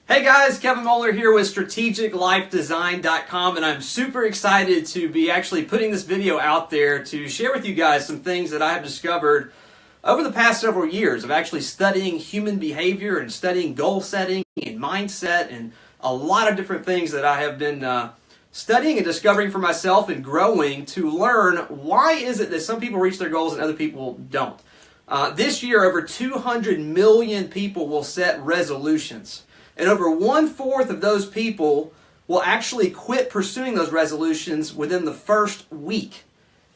Hey guys, Kevin Moeller here with strategiclifedesign.com, and I'm super excited to be actually putting this video out there to share with you guys some things that I have discovered over the past several years of actually studying human behavior and studying goal setting and mindset and a lot of different things that I have been studying and discovering for myself and growing to learn why is it that some people reach their goals and other people don't. This year, over 200 million people will set resolutions. And over 1/4 of those people will actually quit pursuing those resolutions within the first week.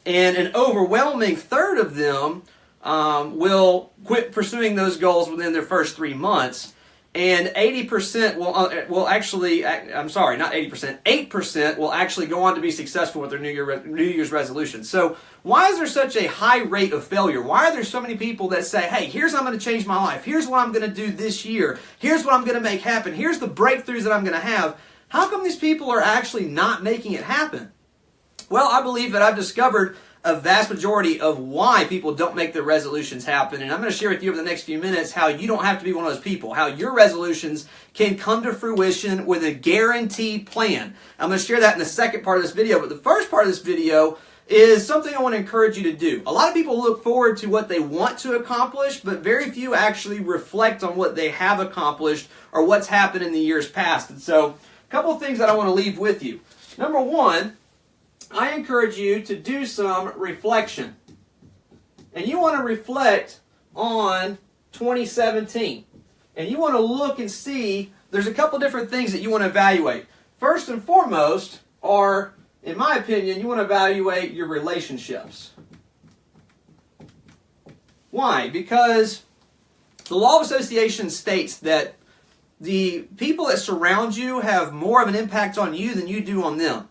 And an overwhelming third of them will quit pursuing those goals within their first 3 months. And 80% will actually, I'm sorry, not 80%, 8% will actually go on to be successful with their New Year's resolutions. So why is there such a high rate of failure? Why are there so many people that say, hey, here's how I'm going to change my life. Here's what I'm going to do this year. Here's what I'm going to make happen. Here's the breakthroughs that I'm going to have. How come these people are actually not making it happen? Well, I believe that I've discovered a vast majority of why people don't make their resolutions happen. And I'm going to share with you over the next few minutes how you don't have to be one of those people, how your resolutions can come to fruition with a guaranteed plan. I'm going to share that in the second part of this video, but the first part of this video is something I want to encourage you to do. A lot of people look forward to what they want to accomplish, but very few actually reflect on what they have accomplished or what's happened in the years past. And so, a couple of things that I want to leave with you. Number one, I encourage you to do some reflection. And you want to reflect on 2017. And you want to look and see, there's a couple different things that you want to evaluate. First and foremost are, in my opinion, you want to evaluate your relationships. Why? Because the law of association states that the people that surround you have more of an impact on you than you do on them.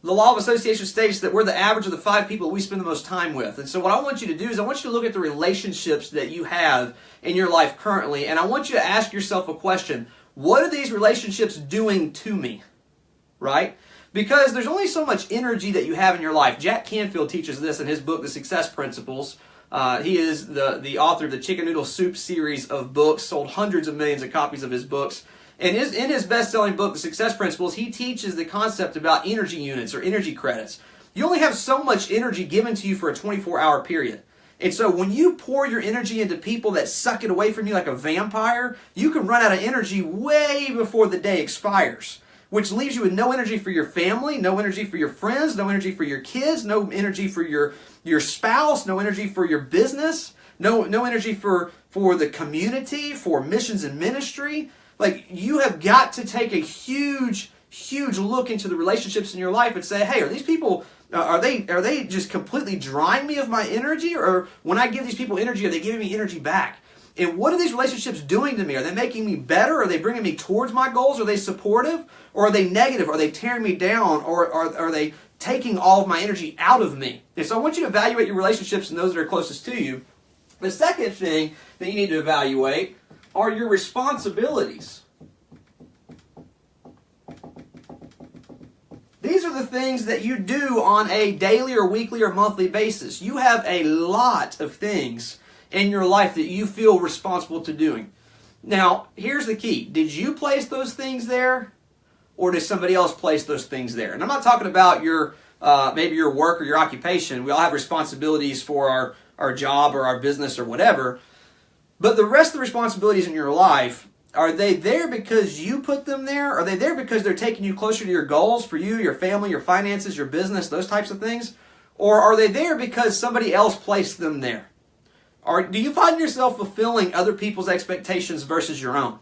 The law of association states that we're the average of the 5 people that we spend the most time with. And so what I want you to do is I want you to look at the relationships that you have in your life currently, and I want you to ask yourself a question. What are these relationships doing to me? Right? Because there's only so much energy that you have in your life. Jack Canfield teaches this in his book, The Success Principles. He is the author of the Chicken Noodle Soup series of books, sold hundreds of millions of copies of his books. And in his best-selling book, The Success Principles, he teaches the concept about energy units or energy credits. You only have so much energy given to you for a 24-hour period. And so when you pour your energy into people that suck it away from you like a vampire, you can run out of energy way before the day expires, which leaves you with no energy for your family, no energy for your friends, no energy for your kids, no energy for your spouse, no energy for your business, no energy for the community, for missions and ministry. Like, you have got to take a huge look into the relationships in your life and say, hey, are these people, are they just completely drying me of my energy? Or when I give these people energy, are they giving me energy back? And what are these relationships doing to me? Are they making me better? Are they bringing me towards my goals? Are they supportive? Or are they negative? Are they tearing me down? Or are they taking all of my energy out of me? And so I want you to evaluate your relationships and those that are closest to you. The second thing that you need to evaluate are your responsibilities. These are the things that you do on a daily or weekly or monthly basis. You have a lot of things in your life that you feel responsible to doing. Now, here's the key. Did you place those things there, or did somebody else place those things there? And I'm not talking about your maybe your work or your occupation. We all have responsibilities for our job or our business or whatever. But the rest of the responsibilities in your life, are they there because you put them there? Are they there because they're taking you closer to your goals for you, your family, your finances, your business, those types of things? Or are they there because somebody else placed them there? Or do you find yourself fulfilling other people's expectations versus your own?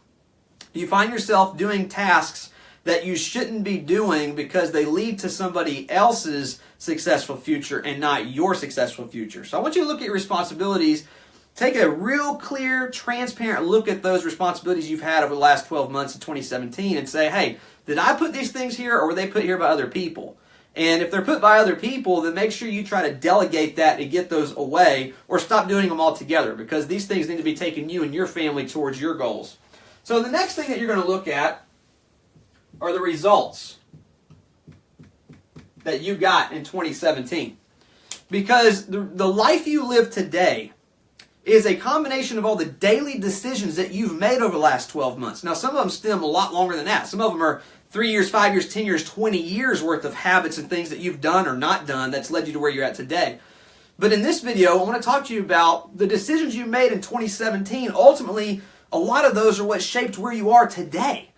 Do you find yourself doing tasks that you shouldn't be doing because they lead to somebody else's successful future and not your successful future? So I want you to look at your responsibilities. Take a real clear, transparent look at those responsibilities you've had over the last 12 months of 2017 and say, hey, did I put these things here or were they put here by other people? And if they're put by other people, then make sure you try to delegate that and get those away or stop doing them altogether, because these things need to be taking you and your family towards your goals. So the next thing that you're going to look at are the results that you got in 2017. Because the life you live today is a combination of all the daily decisions that you've made over the last 12 months. Now, some of them stem a lot longer than that. Some of them are 3 years, 5 years, 10 years, 20 years worth of habits and things that you've done or not done that's led you to where you're at today. But in this video, I want to talk to you about the decisions you made in 2017. Ultimately, a lot of those are what shaped where you are today.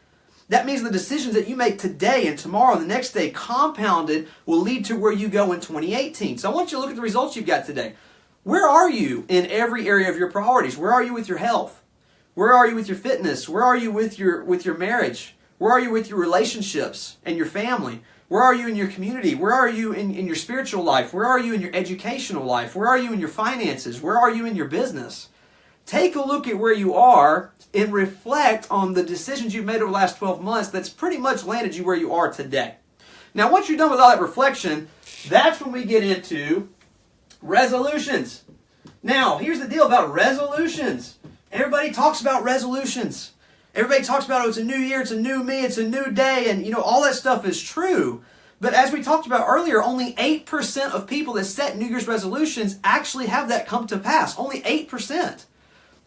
That means the decisions that you make today and tomorrow and the next day compounded will lead to where you go in 2018. So I want you to look at the results you've got today. Where are you in every area of your priorities? Where are you with your health? Where are you with your fitness? Where are you with your marriage? Where are you with your relationships and your family? Where are you in your community? Where are you in your spiritual life? Where are you in your educational life? Where are you in your finances? Where are you in your business? Take a look at where you are and reflect on the decisions you've made over the last 12 months that's pretty much landed you where you are today. Now, once you're done with all that reflection, that's when we get into resolutions. Now, here's the deal about resolutions. Everybody talks about resolutions. Everybody talks about, oh, it's a new year, it's a new me, it's a new day, and all that stuff is true. But as we talked about earlier, only 8% of people that set New Year's resolutions actually have that come to pass. Only 8%.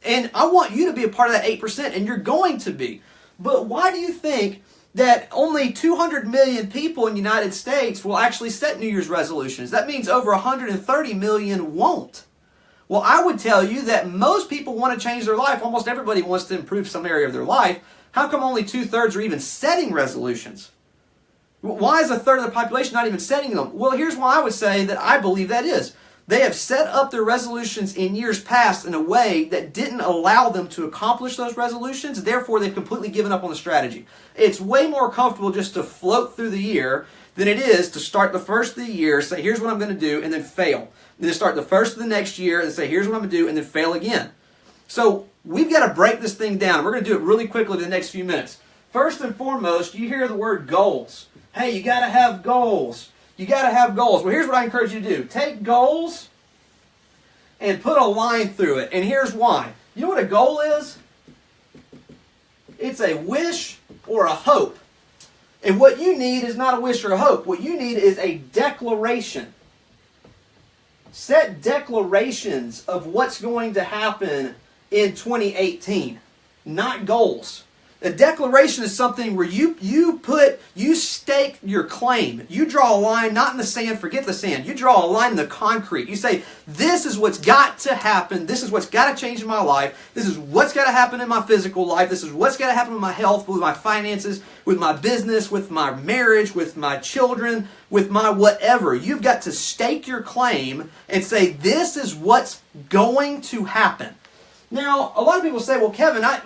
And I want you to be a part of that 8%, and you're going to be. But why do you think that only 200 million people in the United States will actually set New Year's resolutions? That means over 130 million won't. Well, I would tell you that most people want to change their life. Almost everybody wants to improve some area of their life. How come only 2/3 are even setting resolutions? Why is a third of the population not even setting them? Well, here's why I would say that I believe that is. They have set up their resolutions in years past in a way that didn't allow them to accomplish those resolutions. Therefore, they've completely given up on the strategy. It's way more comfortable just to float through the year than it is to start the first of the year, say, here's what I'm going to do, and then fail. And then start the first of the next year and say, here's what I'm going to do, and then fail again. So we've got to break this thing down. We're going to do it really quickly in the next few minutes. First and foremost, you hear the word goals. Hey, you got to have goals. You got to have goals. Well, here's what I encourage you to do. Take goals and put a line through it. And here's why. You know what a goal is? It's a wish or a hope. And what you need is not a wish or a hope. What you need is a declaration. Set declarations of what's going to happen in 2018, not goals. A declaration is something where you stake your claim. You draw a line, not in the sand, forget the sand. You draw a line in the concrete. You say, this is what's got to happen. This is what's got to change in my life. This is what's got to happen in my physical life. This is what's got to happen with my health, with my finances, with my business, with my marriage, with my children, with my whatever. You've got to stake your claim and say, this is what's going to happen. Now, a lot of people say, well, Kevin, I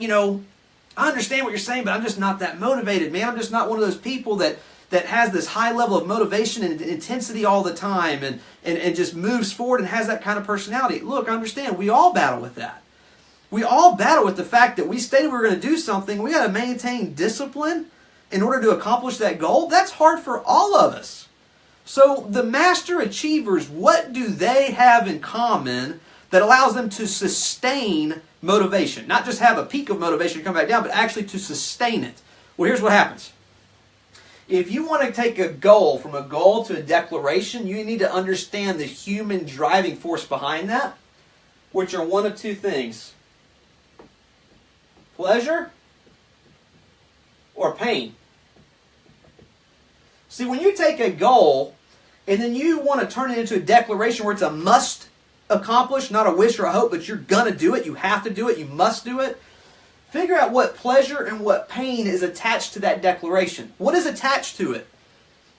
understand what you're saying, but I'm just not that motivated, man. I'm just not one of those people that has this high level of motivation and intensity all the time and just moves forward and has that kind of personality. Look, I understand. We all battle with that. We all battle with the fact that we stated we were going to do something. We got to maintain discipline in order to accomplish that goal. That's hard for all of us. So the master achievers, what do they have in common that allows them to sustain motivation? Not just have a peak of motivation and come back down, but actually to sustain it. Well, here's what happens. If you want to take a goal from a goal to a declaration, you need to understand the human driving force behind that, which are one of two things. Pleasure or pain. See, when you take a goal and then you want to turn it into a declaration where it's a must accomplish, not a wish or a hope, but you're going to do it, you have to do it, you must do it, figure out what pleasure and what pain is attached to that declaration. What is attached to it?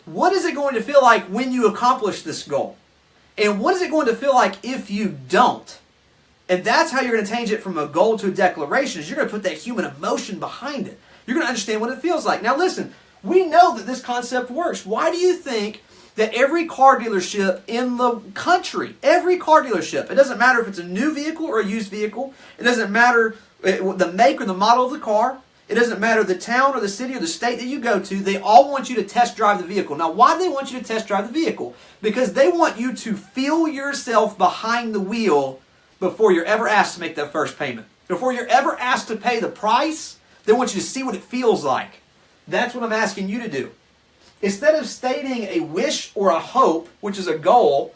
What is it going to feel like when you accomplish this goal? And what is it going to feel like if you don't? And that's how you're going to change it from a goal to a declaration, is you're going to put that human emotion behind it. You're going to understand what it feels like. Now listen, we know that this concept works. Why do you think that every car dealership in the country, every car dealership, it doesn't matter if it's a new vehicle or a used vehicle, it doesn't matter the make or the model of the car, it doesn't matter the town or the city or the state that you go to, they all want you to test drive the vehicle. Now, why do they want you to test drive the vehicle? Because they want you to feel yourself behind the wheel before you're ever asked to make that first payment. Before you're ever asked to pay the price, they want you to see what it feels like. That's what I'm asking you to do. Instead of stating a wish or a hope, which is a goal,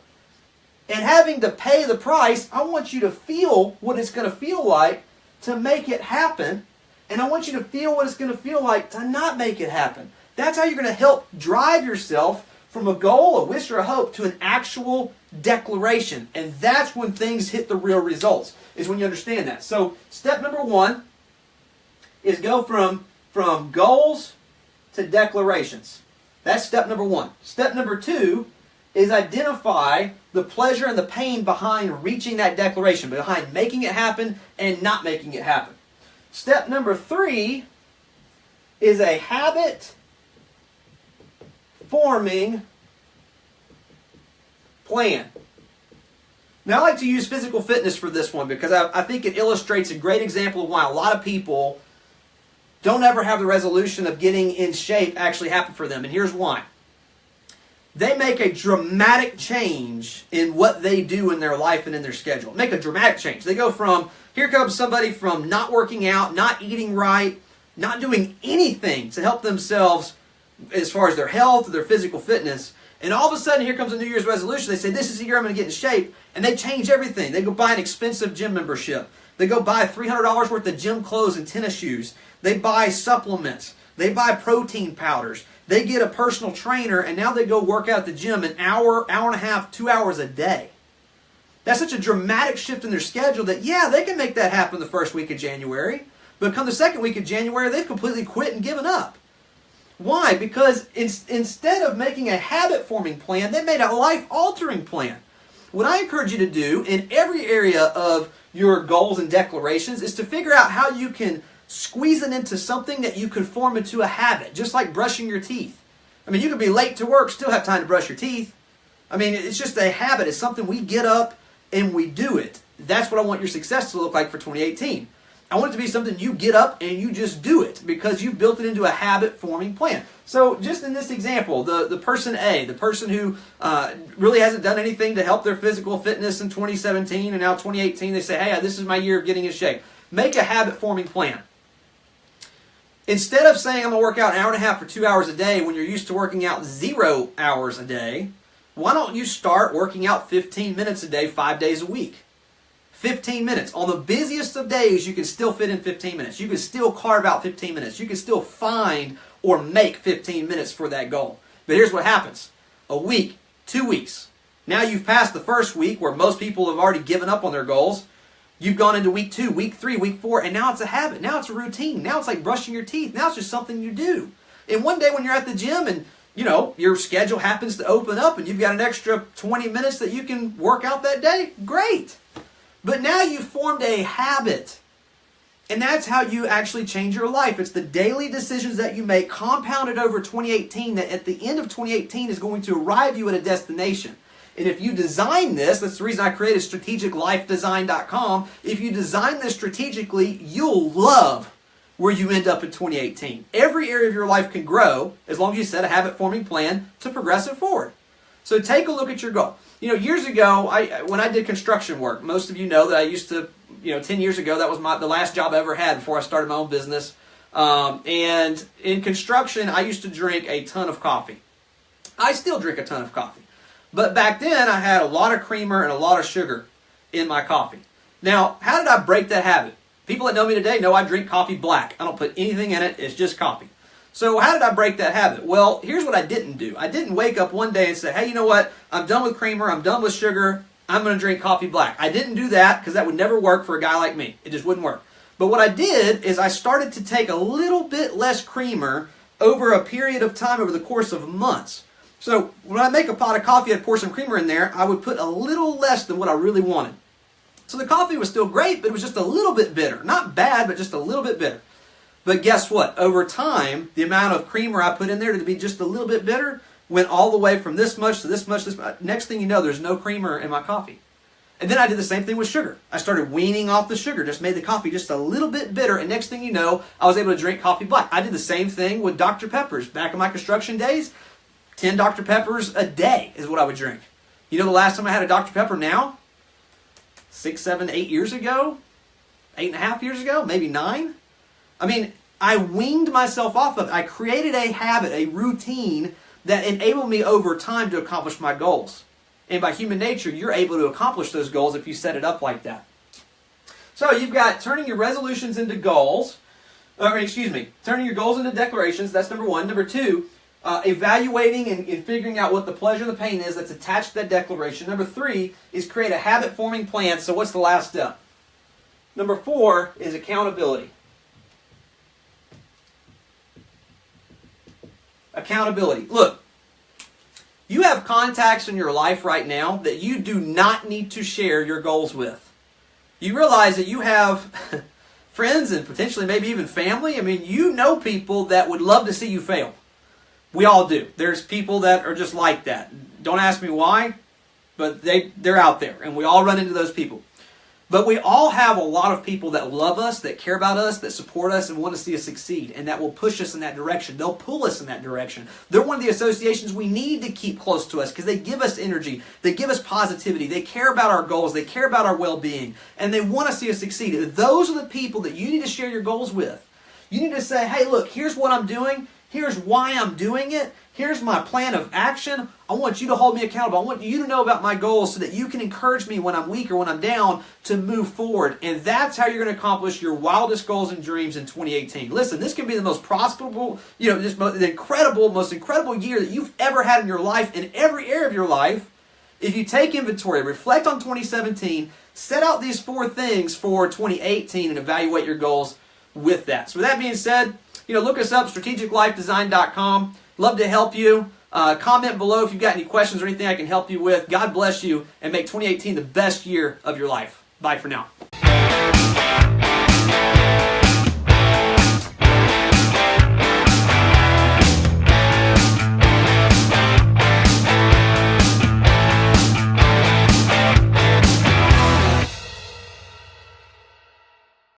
And having to pay the price, I want you to feel what it's going to feel like to make it happen. And I want you to feel what it's going to feel like to not make it happen. That's how you're going to help drive yourself from a goal, a wish, or a hope to an actual declaration. And that's when things hit the real results, is when you understand that. So step number 1 is go from goals to declarations. That's step number 1. Step number 2 is identify the pleasure and the pain behind reaching that declaration, behind making it happen and not making it happen. Step number 3 is a habit forming plan. Now, I like to use physical fitness for this one because I think it illustrates a great example of why a lot of people don't ever have the resolution of getting in shape actually happen for them. And here's why. They make a dramatic change in what they do in their life and in their schedule. Make a dramatic change. They go from, here comes somebody from not working out, not eating right, not doing anything to help themselves as far as their health or their physical fitness. And all of a sudden, here comes a New Year's resolution. They say, this is the year I'm going to get in shape. And they change everything. They go buy an expensive gym membership. They go buy $300 worth of gym clothes and tennis shoes. They buy supplements. They buy protein powders. They get a personal trainer, and now they go work out at the gym an hour, hour and a half, 2 hours a day. That's such a dramatic shift in their schedule that, yeah, they can make that happen the first week of January. But come the second week of January, they've completely quit and given up. Why? Because instead of making a habit-forming plan, they made a life-altering plan. What I encourage you to do in every area of your goals and declarations is to figure out how you can squeeze it into something that you could form into a habit, just like brushing your teeth. I mean, you could be late to work, still have time to brush your teeth. I mean, it's just a habit. It's something we get up and we do it. That's what I want your success to look like for 2018. I want it to be something you get up and you just do it because you built it into a habit-forming plan. So just in this example, the person A, the person who really hasn't done anything to help their physical fitness in 2017 and now 2018, they say, hey, this is my year of getting in shape. Make a habit-forming plan. Instead of saying I'm going to work out an hour and a half for 2 hours a day when you're used to working out 0 hours a day, why don't you start working out 15 minutes a day, 5 days a week? 15 minutes. On the busiest of days, you can still fit in 15 minutes. You can still carve out 15 minutes. You can still find or make 15 minutes for that goal. But here's what happens. A week, 2 weeks. Now you've passed the first week where most people have already given up on their goals. You've gone into week 2, week 3, week 4, and now it's a habit. Now it's a routine. Now it's like brushing your teeth. Now it's just something you do. And one day when you're at the gym and your schedule happens to open up and you've got an extra 20 minutes that you can work out that day, great. But now you've formed a habit. And that's how you actually change your life. It's the daily decisions that you make compounded over 2018 that at the end of 2018 is going to arrive you at a destination. And if you design this, that's the reason I created strategiclifedesign.com. If you design this strategically, you'll love where you end up in 2018. Every area of your life can grow as long as you set a habit-forming plan to progress it forward. So take a look at your goal. Years ago, when I did construction work, most of you know that I used to, 10 years ago, that was the last job I ever had before I started my own business. And in construction, I used to drink a ton of coffee. I still drink a ton of coffee. But back then, I had a lot of creamer and a lot of sugar in my coffee. Now, how did I break that habit? People that know me today know I drink coffee black. I don't put anything in it. It's just coffee. So how did I break that habit? Well, here's what I didn't do. I didn't wake up one day and say, hey, you know what? I'm done with creamer. I'm done with sugar. I'm going to drink coffee black. I didn't do that because that would never work for a guy like me. It just wouldn't work. But what I did is I started to take a little bit less creamer over a period of time over the course of months. So when I make a pot of coffee, I'd pour some creamer in there. I would put a little less than what I really wanted. So the coffee was still great, but it was just a little bit bitter. Not bad, but just a little bit bitter. But guess what? Over time, the amount of creamer I put in there to be just a little bit bitter went all the way from this much to this much, this much. Next thing you know, there's no creamer in my coffee. And then I did the same thing with sugar. I started weaning off the sugar, just made the coffee just a little bit bitter, and next thing you know, I was able to drink coffee black. I did the same thing with Dr. Peppers. Back in my construction days, 10 Dr. Peppers a day is what I would drink. You know the last time I had a Dr. Pepper now? 6, 7, 8 years ago? 8.5 years ago? Maybe 9? I mean, I weaned myself off of it. I created a habit, a routine that enabled me over time to accomplish my goals. And by human nature, you're able to accomplish those goals if you set it up like that. So you've got turning your resolutions into goals. Turning your goals into declarations. That's number one. Number two, evaluating and figuring out what the pleasure and the pain is that's attached to that declaration. Number three is create a habit-forming plan. So what's the last step? Number four is accountability. Accountability. Look, you have contacts in your life right now that you do not need to share your goals with. You realize that you have friends and potentially maybe even family. I mean, you know people that would love to see you fail. We all do. There's people that are just like that. Don't ask me why, but they're out there, and we all run into those people. But we all have a lot of people that love us, that care about us, that support us, and want to see us succeed, and that will push us in that direction. They'll pull us in that direction. They're one of the associations we need to keep close to us because they give us energy, they give us positivity, they care about our goals, they care about our well-being, and they want to see us succeed. Those are the people that you need to share your goals with. You need to say, hey, look, here's what I'm doing. Here's why I'm doing it. Here's my plan of action. I want you to hold me accountable. I want you to know about my goals so that you can encourage me when I'm weak or when I'm down to move forward. And that's how you're going to accomplish your wildest goals and dreams in 2018. Listen, this can be the most prosperable, just the most incredible year that you've ever had in your life, in every area of your life. If you take inventory, reflect on 2017, set out these 4 things for 2018 and evaluate your goals with that. So with that being said, look us up, strategiclifedesign.com. Love to help you. Comment below if you've got any questions or anything I can help you with. God bless you, and make 2018 the best year of your life. Bye for now.